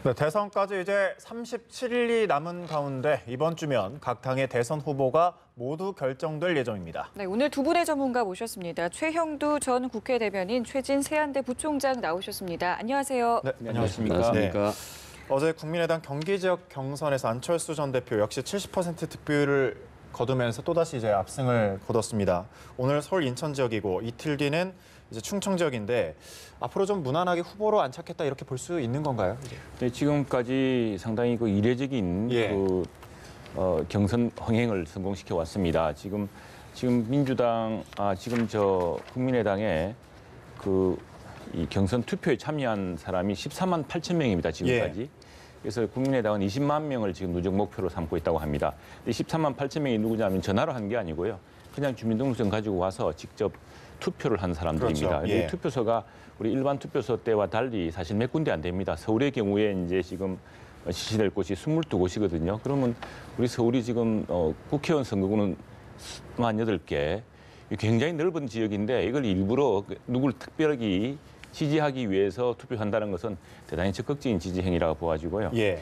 네, 대선까지 이제 37일이 남은 가운데 이번 주면 각 당의 대선 후보가 모두 결정될 예정입니다. 네, 오늘 두 분의 전문가 모셨습니다. 최형두 전 국회 대변인, 최진 세안대 부총장 나오셨습니다. 안녕하세요. 네, 안녕하십니까. 안녕하십니까. 어제 국민의당 경기 지역 경선에서 안철수 전 대표 역시 70% 득표율을 거두면서 또다시 이제 압승을 거뒀습니다. 오늘 서울 인천 지역이고 이틀 뒤는 이제 충청 지역인데 앞으로 좀 무난하게 후보로 안착했다 이렇게 볼 수 있는 건가요? 네, 지금까지 상당히 이례적인 경선 흥행을 성공시켜 왔습니다. 지금 민주당 지금 국민의당에 이 경선 투표에 참여한 사람이 14만 8천 명입니다. 지금까지. 그래서 국민의당은 20만 명을 지금 누적 목표로 삼고 있다고 합니다. 14만 8천 명이 누구냐면 전화로 한 게 아니고요. 그냥 주민등록증 가지고 와서 직접 투표를 한 사람들입니다. 그렇죠. 예. 투표소가 우리 일반 투표소 때와 달리 사실 몇 군데 안 됩니다. 서울의 경우에 이제 지금 실시될 곳이 22곳이거든요. 그러면 우리 서울이 지금 국회의원 선거구는 28개, 굉장히 넓은 지역인데 이걸 일부러 누굴 특별하게 지지하기 위해서 투표한다는 것은 대단히 적극적인 지지 행위라고 보아지고요. 예.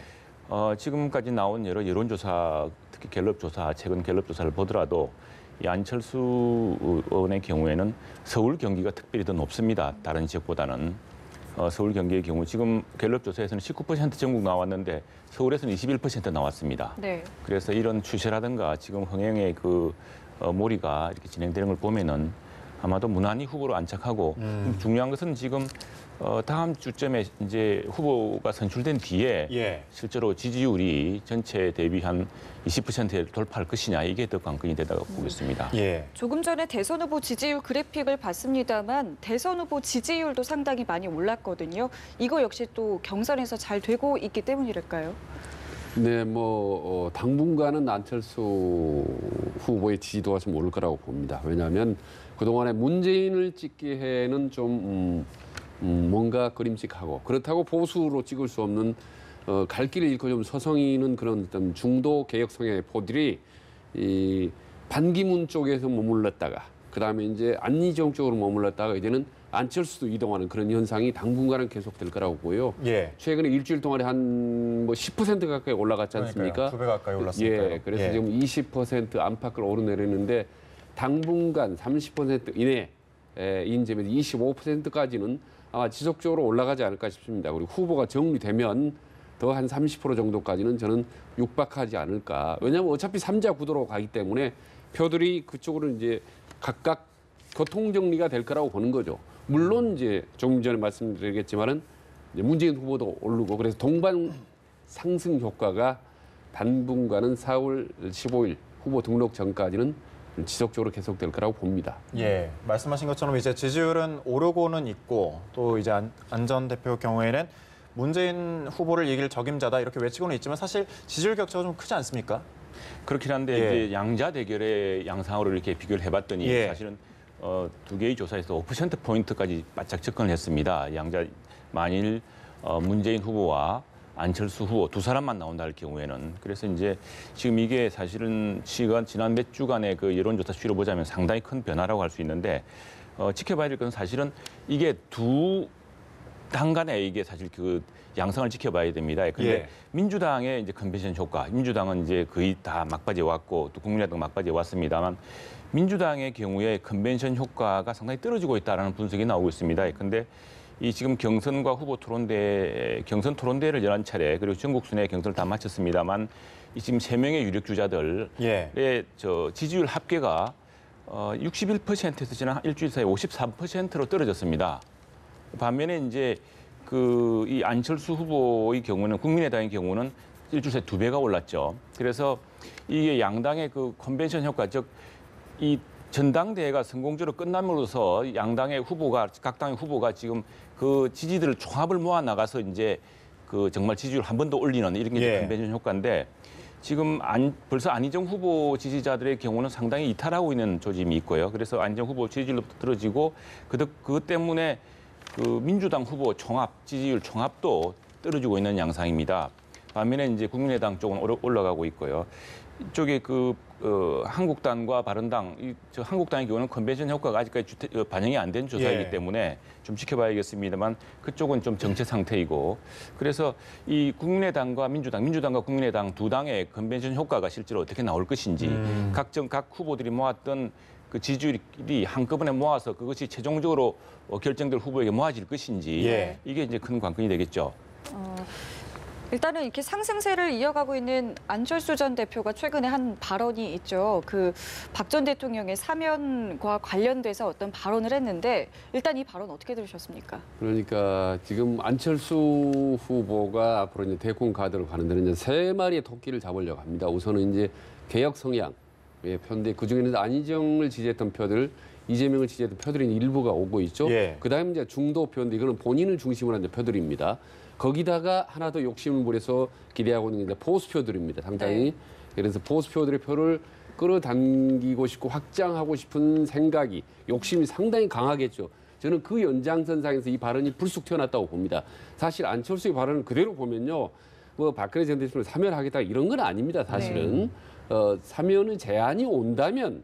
지금까지 나온 여러 여론조사, 특히 갤럽조사, 최근 갤럽조사를 보더라도 이 안철수 의원의 경우에는 서울, 경기가 특별히 더 높습니다. 다른 지역보다는. 서울, 경기의 경우 지금 갤럽조사에서는 19% 전국 나왔는데 서울에서는 21% 나왔습니다. 네. 그래서 이런 추세라든가 지금 흥행의 몰이가 이렇게 진행되는 걸 보면은 아마도 무난히 후보로 안착하고 중요한 것은 지금 다음 주점에 이제 후보가 선출된 뒤에 실제로 지지율이 전체 대비 한 20%를 돌파할 것이냐 이게 더 관건이 되다고 보겠습니다. 조금 전에 대선 후보 지지율 그래픽을 봤습니다만 대선 후보 지지율도 상당히 많이 올랐거든요. 이거 역시 또 경선에서 잘 되고 있기 때문일까요? 네, 당분간은 안철수 후보의 지지도가 좀 오를 거라고 봅니다. 왜냐하면 그동안에 문재인을 찍기에는 좀 뭔가 그림직하고 그렇다고 보수로 찍을 수 없는 갈 길을 잃고 좀 서성이는 그런 어떤 중도 개혁 성향의 포들이 이 반기문 쪽에서 머물렀다가 그다음에 이제 안희정 쪽으로 머물렀다가 이제는 안철수도 이동하는 그런 현상이 당분간은 계속될 거라고 보고요. 최근에 일주일 동안에 한 10% 가까이 올라갔지 않습니까? 2배 가까이 올랐으니까요. 그래서 지금 20% 안팎을 오르내리는데 당분간 30% 이내인 점에서 25%까지는 아마 지속적으로 올라가지 않을까 싶습니다. 그리고 후보가 정리되면 더 한 30% 정도까지는 저는 육박하지 않을까. 왜냐하면 어차피 3자 구도로 가기 때문에 표들이 그쪽으로 이제 각각 교통 정리가 될 거라고 보는 거죠. 물론 이제 조금 전에 말씀드리겠지만은 이제 문재인 후보도 오르고 그래서 동반 상승 효과가 당분간은 4월 15일 후보 등록 전까지는 지속적으로 계속될 거라고 봅니다. 말씀하신 것처럼 이제 지지율은 오르고는 있고 또 이제 안 전 대표 경우에는 문재인 후보를 이길 적임자다 이렇게 외치고는 있지만 사실 지지율 격차가 좀 크지 않습니까? 그렇긴 한데 이제 양자 대결의 양상으로 이렇게 비교를 해봤더니 사실은 두 개의 조사에서 5%포인트까지 바짝 접근을 했습니다. 만일 문재인 후보와 안철수 후보 두 사람만 나온다 할 경우에는 그래서 이제 지금 이게 사실은 지난 몇 주간의 여론조사 수치를 보자면 상당히 큰 변화라고 할 수 있는데 지켜봐야 될 것은 사실은 이게 두 당 간에 이게 사실 양상을 지켜봐야 됩니다. 그런데 민주당의 이제 컨벤션 효과, 민주당은 이제 거의 다 막바지에 왔고 또 국민의당 막바지에 왔습니다만 민주당의 경우에 컨벤션 효과가 상당히 떨어지고 있다는 분석이 나오고 있습니다. 그런데 이 지금 경선 토론대를 11차례 그리고 전국 순회 경선을 다 마쳤습니다만 이 지금 3명의 유력 주자들의 지지율 합계가 61%에서 지난 일주일 사이에 53%로 떨어졌습니다. 반면에 이제 이 안철수 후보의 경우는 국민의당의 경우는 일주일 사이에 2배가 올랐죠. 그래서 이게 양당의 컨벤션 효과, 즉 이 전당대회가 성공적으로 끝남으로써 각 당의 후보가 지금 지지들을 총합을 모아 나가서 이제 정말 지지율 한 번 더 올리는 이런 게 컨벤션 효과인데 지금 벌써 안희정 후보 지지자들의 경우는 상당히 이탈하고 있는 조짐이 있고요. 그래서 안희정 후보 지지율도 떨어지고 그것 때문에 민주당 후보 지지율 총합도 떨어지고 있는 양상입니다. 반면에 이제 국민의당 쪽은 올라가고 있고요. 이쪽에 한국당과 바른당, 저 한국당의 경우는 컨벤션 효과가 아직까지 반영이 안 된 조사이기 예. 때문에 좀 지켜봐야겠습니다만 그쪽은 좀 정체 상태이고 그래서 이 국민의당과 민주당과 국민의당 두 당의 컨벤션 효과가 실제로 어떻게 나올 것인지 각 후보들이 모았던 그 지지율이 한꺼번에 모아서 그것이 최종적으로 결정될 후보에게 모아질 것인지 예. 이게 이제 큰 관건이 되겠죠. 일단은 이렇게 상승세를 이어가고 있는 안철수 전 대표가 최근에 한 발언이 있죠. 그 박 전 대통령의 사면과 관련돼서 어떤 발언을 했는데 일단 이 발언 어떻게 들으셨습니까? 그러니까 지금 안철수 후보가 앞으로 이제 대권 가드로 가는 데는 이제 세 마리의 토끼를 잡으려고 합니다. 우선은 이제 개혁 성향의 표인데 그중에는 안희정을 지지했던 표들, 이재명을 지지했던 표들이 일부가 오고 있죠. 예. 그다음에 이제 중도 표인데 이거는 본인을 중심으로 한 표들입니다. 거기다가 하나 더 욕심을 부려서 기대하고 있는 게 보수표들입니다. 상당히. 네. 그래서 보수표들의 표를 끌어당기고 싶고 확장하고 싶은 생각이, 욕심이 상당히 강하겠죠. 저는 그 연장선상에서 이 발언이 불쑥 튀어났다고 봅니다. 사실 안철수의 발언을 그대로 보면요. 뭐 박근혜 전 대통령을 사면하겠다 이런 건 아닙니다. 사실은. 사면의 제안이 온다면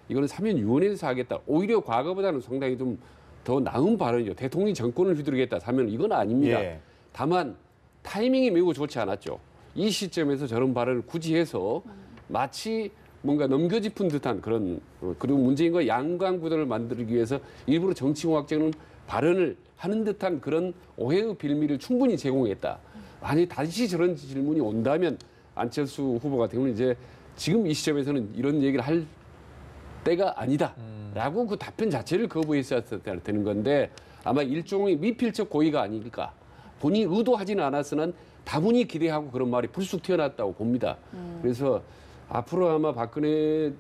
이거는 사면위원회에서 하겠다. 오히려 과거보다는 상당히 좀 더 나은 발언이죠. 대통령이 정권을 휘두르겠다. 사면 이건 아닙니다. 예. 다만 타이밍이 매우 좋지 않았죠. 이 시점에서 저런 발언을 굳이 해서 마치 뭔가 넘겨짚은 듯한 그런 그리고 문재인과 양강구도를 만들기 위해서 일부러 정치공학적인 발언을 하는 듯한 그런 오해의 빌미를 충분히 제공했다. 만약에 다시 저런 질문이 온다면 안철수 후보 같은 경우는 이제 지금 이 시점에서는 이런 얘기를 할 때가 아니다라고 그 답변 자체를 거부했어야 되는 건데 아마 일종의 미필적 고의가 아닐까. 본인이 의도하지는 않았으나 다분히 기대하고 그런 말이 불쑥 튀어났다고 봅니다. 그래서 앞으로 아마 박근혜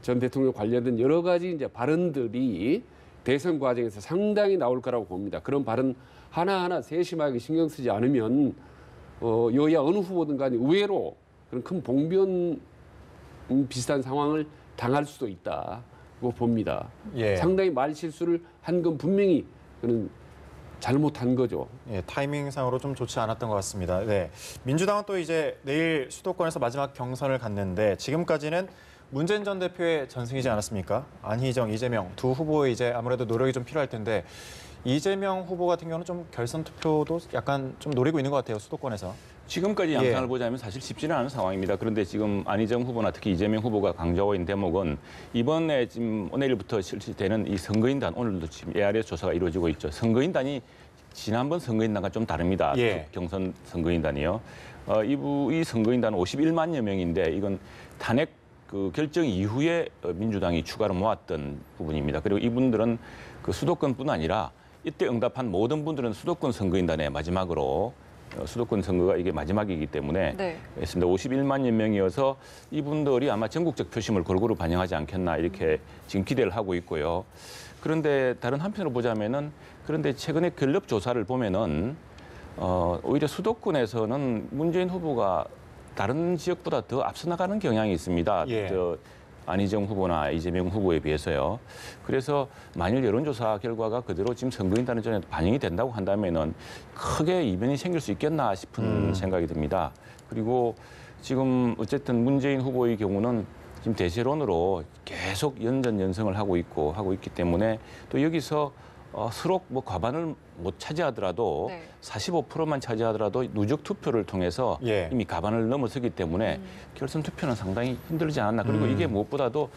전 대통령 관련된 여러 가지 이제 발언들이 대선 과정에서 상당히 나올 거라고 봅니다. 그런 발언 하나하나 세심하게 신경 쓰지 않으면 여야 어느 후보든 간에 의외로 그런 큰 봉변 비슷한 상황을 당할 수도 있다고 봅니다. 예. 상당히 말 실수를 한 건 분명히 그는 잘못한 거죠. 예, 타이밍상으로 좀 좋지 않았던 것 같습니다. 네. 민주당은 또 이제 내일 수도권에서 마지막 경선을 갖는데 지금까지는 문재인 전 대표의 전승이지 않았습니까? 안희정, 이재명 두 후보의 이제 아무래도 노력이 좀 필요할 텐데 이재명 후보 같은 경우는 좀 결선 투표도 약간 좀 노리고 있는 것 같아요. 수도권에서. 지금까지 양상을 예. 보자면 사실 쉽지는 않은 상황입니다. 그런데 지금 안희정 후보나 특히 이재명 후보가 강조하고 있는 대목은 이번에 지금 내일부터 실시되는 이 선거인단 오늘도 지금 ARS 조사가 이루어지고 있죠. 선거인단이 지난번 선거인단과 좀 다릅니다. 예. 경선 선거인단이요. 이 선거인단은 51만여 명인데 이건 탄핵 그 결정 이후에 민주당이 추가로 모았던 부분입니다. 그리고 이분들은 그 수도권뿐 아니라 이때 응답한 모든 분들은 수도권 선거인단에 마지막으로 수도권 선거가 이게 마지막이기 때문에 네. 했습니다. 51만여 명이어서 이분들이 아마 전국적 표심을 골고루 반영하지 않겠나 이렇게 지금 기대를 하고 있고요. 그런데 다른 한편으로 보자면은 그런데 최근에 갤럽 조사를 보면은 오히려 수도권에서는 문재인 후보가 다른 지역보다 더 앞서 나가는 경향이 있습니다. 예. 안희정 후보나 이재명 후보에 비해서요. 그래서 만일 여론조사 결과가 그대로 지금 선거인단의 전에 반영이 된다고 한다면은 크게 이변이 생길 수 있겠나 싶은 생각이 듭니다. 그리고 지금 어쨌든 문재인 후보의 경우는 지금 대세론으로 계속 연전연승을 하고 있기 때문에 또 여기서 서로 뭐 과반을 못 차지하더라도 네. 45%만 차지하더라도 누적 투표를 통해서 예. 이미 과반을 넘어서기 때문에 결선 투표는 상당히 힘들지 않았나. 그리고 이게 무엇보다도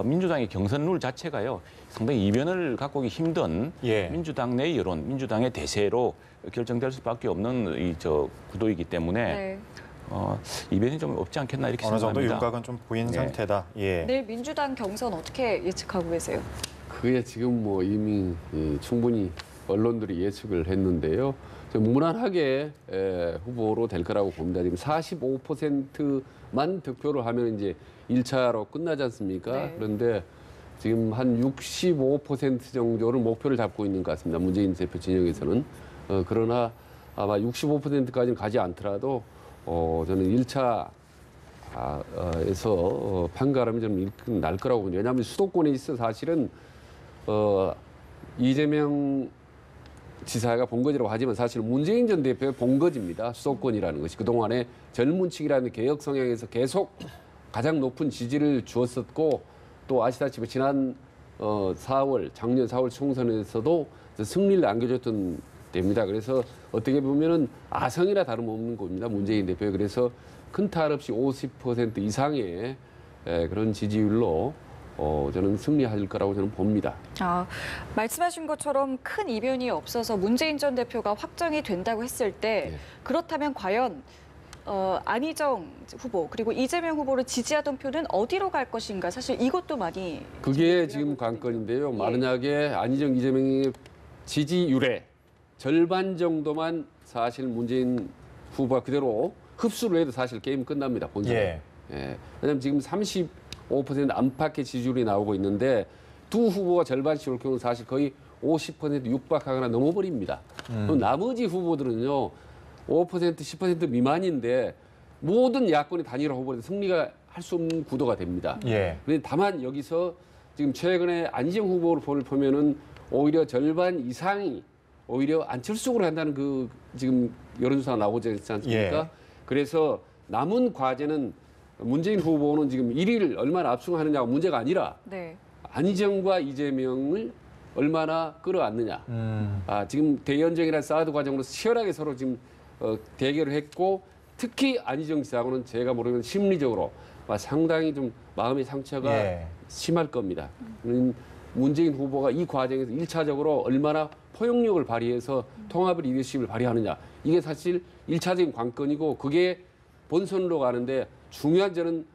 민주당의 경선 룰 자체가요. 상당히 이변을 갖고 오기 힘든 예. 민주당 내 여론, 민주당의 대세로 결정될 수밖에 없는 구도이기 때문에 네. 이변이 좀 없지 않겠나 이렇게 어느 정도 생각합니다. 윤곽은 좀 보인 네. 상태다. 예. 내일 민주당 경선 어떻게 예측하고 계세요? 그게 지금 뭐 이미 충분히 언론들이 예측을 했는데요. 무난하게 후보로 될 거라고 봅니다. 지금 45%만 득표를 하면 이제 1차로 끝나지 않습니까? 네. 그런데 지금 한 65% 정도를 목표를 잡고 있는 것 같습니다. 문재인 대표 진영에서는. 그러나 아마 65%까지는 가지 않더라도 저는 1차 에서 판가름이 좀 날 거라고 봅니다. 왜냐하면 수도권에 있어 사실은 이재명 지사가 본거지라고 하지만 사실 문재인 전 대표의 본거지입니다. 수도권이라는 것이 그동안에 젊은 층이라는 개혁 성향에서 계속 가장 높은 지지를 주었었고 또 아시다시피 지난 4월 작년 4월 총선에서도 승리를 안겨줬던 때입니다. 그래서 어떻게 보면은 아성이나 다름없는 겁니다. 문재인 대표. 그래서 큰 탈 없이 50% 이상의 그런 지지율로 저는 승리할 거라고 저는 봅니다. 말씀하신 것처럼 큰 이변이 없어서 문재인 전 대표가 확정이 된다고 했을 때 네. 그렇다면 과연 안희정 후보 그리고 이재명 후보를 지지하던 표는 어디로 갈 것인가 사실 이것도 많이 그게 지금 관건인데요. 예. 만약에 안희정, 이재명의 지지율의 절반 정도만 사실 문재인 후보가 그대로 흡수를 해도 사실 게임 끝납니다. 본선. 예. 왜냐하면 지금 35% 안팎의 지지율이 나오고 있는데 두 후보가 절반씩 올 경우는 사실 거의 50% 육박하거나 넘어버립니다. 그럼 나머지 후보들은요. 5% 10% 미만인데 모든 야권이 단일화 후보로 승리가 할 수 없는 구도가 됩니다. 예. 그런데 다만 여기서 지금 최근에 안희정 후보를 보면은 오히려 절반 이상이 오히려 안철수로 한다는 그 지금 여론조사가 나오지 않습니까? 예. 그래서 남은 과제는 문재인 후보는 지금 1위를 얼마나 압승하느냐가 문제가 아니라 네. 안희정과 이재명을 얼마나 끌어안느냐. 지금 대연정이라는 사드 과정으로 치열하게 서로 지금 대결을 했고 특히 안희정 지사하고는 제가 모르면 심리적으로 상당히 좀 마음의 상처가 예. 심할 겁니다. 문재인 후보가 이 과정에서 1차적으로 얼마나 포용력을 발휘해서 통합의 리더십을 발휘하느냐. 이게 사실 1차적인 관건이고 그게 본선으로 가는데 중요한 저는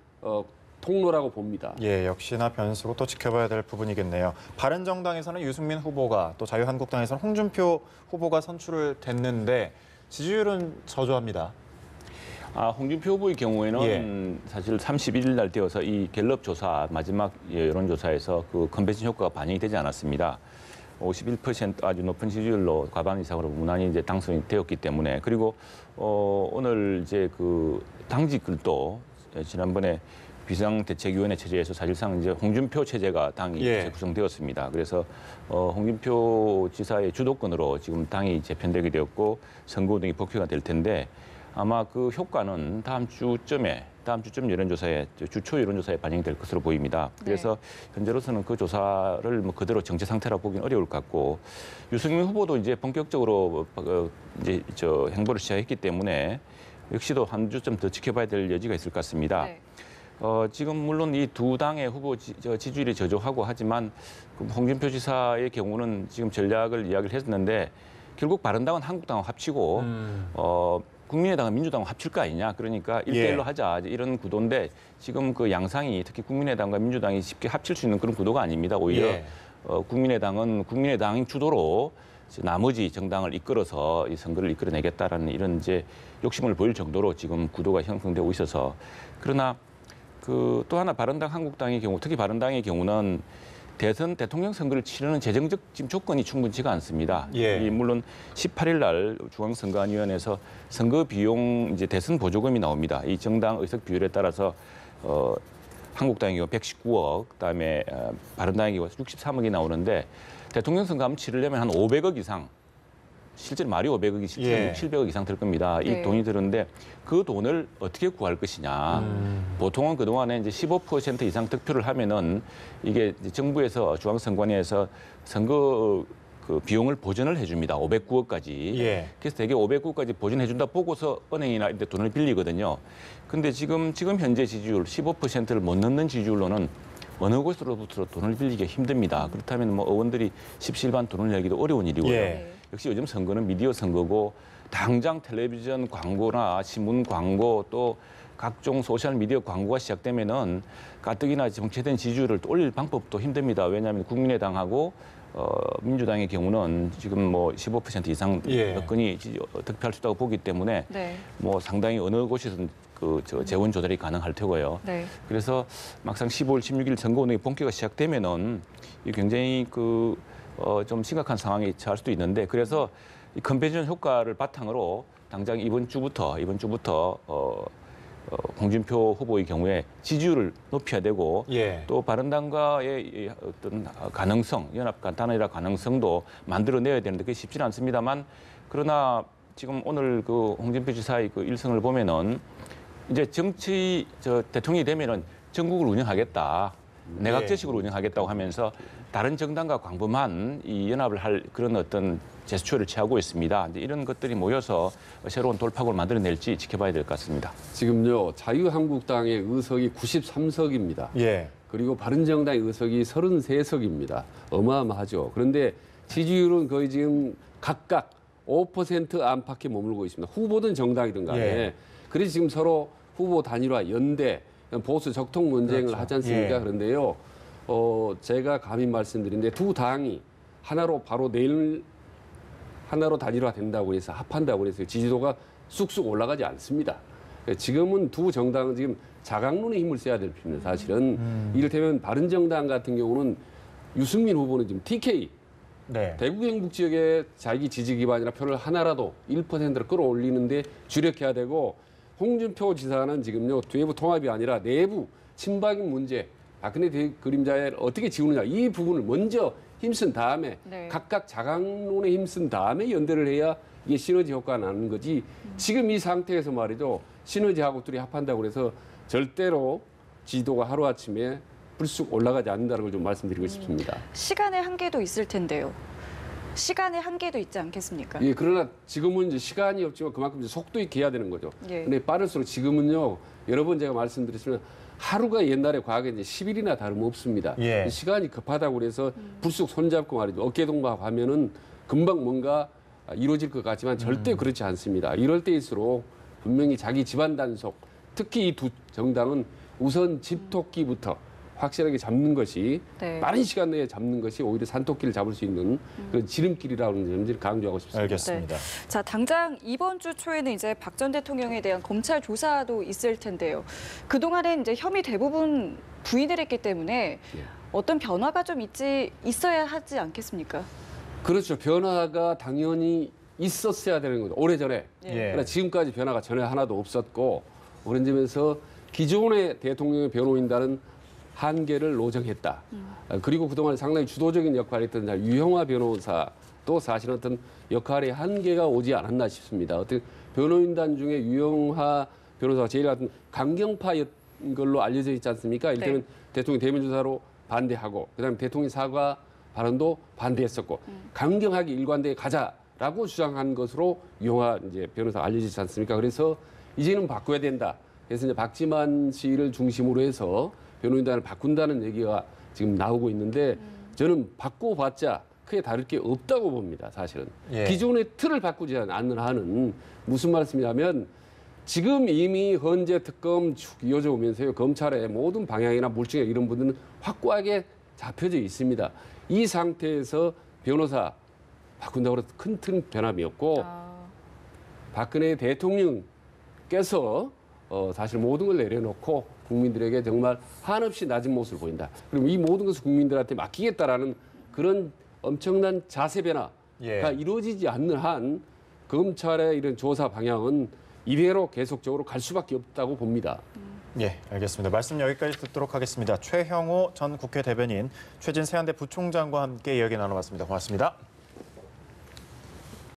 통로라고 봅니다. 예, 역시나 변수고 또 지켜봐야 될 부분이겠네요. 바른정당에서는 유승민 후보가 또 자유한국당에서는 홍준표 후보가 선출을 됐는데 지지율은 저조합니다. 홍준표 후보의 경우에는 사실 31일 날 되어서 이 갤럽 조사 마지막 여론조사에서 그 컨벤션 효과가 반영이 되지 않았습니다. 51% 아주 높은 지지율로 과반 이상으로 무난히 이제 당선이 되었기 때문에 그리고 오늘 이제 그 당직들도 지난번에 비상대책위원회 체제에서 사실상 이제 홍준표 체제가 당이 재구성되었습니다. 그래서 홍준표 지사의 주도권으로 지금 당이 재편되게 되었고 선거 등이 복귀가 될 텐데 아마 그 효과는 다음 주쯤 여론조사에 주초 여론조사에 반영될 것으로 보입니다. 그래서 현재로서는 그 조사를 뭐 그대로 정체 상태라고 보기는 어려울 것 같고 유승민 후보도 이제 본격적으로 이제 행보를 시작했기 때문에 역시도 한 주쯤 더 지켜봐야 될 여지가 있을 것 같습니다. 네. 지금 물론 이 두 당의 후보 지지율이 저조하고 하지만 홍준표 지사의 경우는 지금 전략을 이야기를 했는데 결국 바른당은 한국당과 합치고 국민의당은 민주당과 합칠 거 아니냐. 그러니까 1대1로 하자. 이런 구도인데 지금 그 양상이 특히 국민의당과 민주당이 쉽게 합칠 수 있는 그런 구도가 아닙니다. 오히려 국민의당은 국민의당 주도로 나머지 정당을 이끌어서 이 선거를 이끌어내겠다라는 이런 이제 욕심을 보일 정도로 지금 구도가 형성되고 있어서 그러나 그 또 하나 바른당 한국당의 경우 특히 바른당의 경우는 대선 대통령 선거를 치르는 재정적 지금 조건이 충분치가 않습니다. 물론 18일 날 중앙선거안위원회에서 선거 비용 이제 대선 보조금이 나옵니다. 이 정당 의석 비율에 따라서 한국당의 경우 119억, 그다음에 바른당의 경우 63억이 나오는데 대통령 선거 한번 치르려면 한 500억 이상, 실제로 말이 500억이 실제로 700억 이상 들 겁니다. 이 돈이 드는데 그 돈을 어떻게 구할 것이냐. 보통은 그동안에 이제 15% 이상 득표를 하면은 이게 이제 정부에서 중앙선관위에서 선거 그 비용을 보전을 해줍니다. 509억까지. 그래서 대개 509억까지 보전해준다 보고서 은행이나 이런 데 돈을 빌리거든요. 근데 지금 현재 지지율 15%를 못 넘는 지지율로는 어느 곳으로부터 돈을 빌리기가 힘듭니다. 그렇다면 뭐 의원들이 십시일반 돈을 내기도 어려운 일이고요. 역시 요즘 선거는 미디어 선거고 당장 텔레비전 광고나 신문 광고 또 각종 소셜 미디어 광고가 시작되면은 가뜩이나 정체된 지지율을 또 올릴 방법도 힘듭니다. 왜냐하면 국민의당하고 민주당의 경우는 지금 뭐 15% 이상 여건이 득표할 수 있다고 보기 때문에 뭐 상당히 어느 곳에서든 재원 조달이 가능할 테고요. 그래서 막상 15일, 16일 선거 운동이 본격화 시작되면은 굉장히 좀 심각한 상황에 처할 수도 있는데 그래서 이 컨벤션 효과를 바탕으로 당장 이번 주부터 홍준표 후보의 경우에 지지율을 높여야 되고 예. 또 바른당과의 이 어떤 가능성, 연합 단일화 가능성도 만들어내야 되는데 그게 쉽지는 않습니다만 그러나 지금 오늘 그 홍준표 지사의 그 일성을 보면은 이제 대통령이 되면은 전국을 운영하겠다. 내각제식으로 운영하겠다고 하면서 다른 정당과 광범한 이 연합을 할 그런 어떤 제스처를 취하고 있습니다. 이제 이런 것들이 모여서 새로운 돌파구를 만들어낼지 지켜봐야 될 것 같습니다. 지금요 자유한국당의 의석이 93석입니다. 예. 그리고 바른정당의 의석이 33석입니다. 어마어마하죠. 그런데 지지율은 거의 지금 각각 5% 안팎에 머물고 있습니다. 후보든 정당이든 간에. 예. 그래서 지금 서로 후보 단일화, 연대, 보수 적통 논쟁을 그렇죠. 하지 않습니까? 예. 그런데요, 제가 감히 말씀드리는데 두 당이 하나로 바로 내일 하나로 단일화 된다고 해서 합한다고 해서 지지도가 쑥쑥 올라가지 않습니다. 지금은 두 정당은 지금 자강론의 힘을 써야 될 필요입니다. 사실은 이를테면 바른정당 같은 경우는 유승민 후보는 지금 TK 네. 대구 경북 지역에 자기 지지 기반이나 표를 하나라도 1%로 끌어올리는데 주력해야 되고 홍준표 지사는 지금요 외부 통합이 아니라 내부 친박인 문제 박근혜 그림자에 어떻게 지우느냐 이 부분을 먼저 힘쓴 다음에 네. 각각 자강론에 힘쓴 다음에 연대를 해야 이게 시너지 효과가 나는 거지 지금 이 상태에서 말이죠 시너지하고 둘이 합한다고 해서 절대로 지도가 하루아침에 불쑥 올라가지 않는다는 걸 좀 말씀드리고 싶습니다. 시간의 한계도 있을 텐데요. 시간의 한계도 있지 않겠습니까? 예, 그러나 지금은 이제 시간이 없지만 그만큼 이제 속도 있게 해야 되는 거죠. 예. 근데 빠를수록 지금은요, 여러 번 제가 말씀드렸지만 하루가 옛날에 과거에 이제 10일이나 다름없습니다. 예. 시간이 급하다고 그래서 불쑥 손잡고 말이죠. 어깨동무하고 하면은 금방 뭔가 이루어질 것 같지만 절대 그렇지 않습니다. 이럴 때일수록 분명히 자기 집안 단속, 특히 이 두 정당은 우선 집토끼부터 확실하게 잡는 것이 네. 빠른 시간 내에 잡는 것이 오히려 산토끼를 잡을 수 있는 그런 지름길이라는 점을 강조하고 싶습니다. 알겠습니다. 자, 당장 이번 주 초에는 이제 박 전 대통령에 대한 검찰 조사도 있을 텐데요. 그동안엔 이제 혐의 대부분 부인을 했기 때문에 예. 어떤 변화가 좀 있어야 하지 않겠습니까? 그렇죠. 변화가 당연히 있었어야 되는 거죠. 오래전에. 예. 그러나 지금까지 변화가 전혀 하나도 없었고 그런 점에서 기존의 대통령의 변호인단은 한계를 노정했다. 그리고 그동안 상당히 주도적인 역할을 했던 유형화 변호사도 사실 어떤 역할의 한계가 오지 않았나 싶습니다. 어떤 변호인단 중에 유형화 변호사가 제일 같은 강경파였던 걸로 알려져 있지 않습니까? 이를테면 대통령 대면조사로 반대하고 그다음에 대통령 사과 발언도 반대했었고 강경하게 일관되게 가자라고 주장한 것으로 유형화 이제 변호사가 알려지지 않습니까? 그래서 이제는 바꿔야 된다. 그래서 이제 박지만 씨를 중심으로 해서 변호인단을 바꾼다는 얘기가 지금 나오고 있는데 저는 바꿔봤자 크게 다를 게 없다고 봅니다. 사실은. 예. 기존의 틀을 바꾸지 않는 한은 무슨 말씀이냐면 지금 이미 헌재 특검 쭉 이어져 오면서요. 검찰의 모든 방향이나 물증 이런 부분은 확고하게 잡혀져 있습니다. 이 상태에서 변호사 바꾼다고 해서 큰 틀 변함이 없고 박근혜 대통령께서 사실 모든 걸 내려놓고 국민들에게 정말 한없이 낮은 모습을 보인다. 그리고 이 모든 것을 국민들한테 맡기겠다라는 그런 엄청난 자세 변화가 예. 이루어지지 않는 한 검찰의 이런 조사 방향은 이대로 계속적으로 갈 수밖에 없다고 봅니다. 예, 알겠습니다. 말씀 여기까지 듣도록 하겠습니다. 최형호 전 국회 대변인, 최진 세한대 부총장과 함께 이야기 나눠봤습니다. 고맙습니다.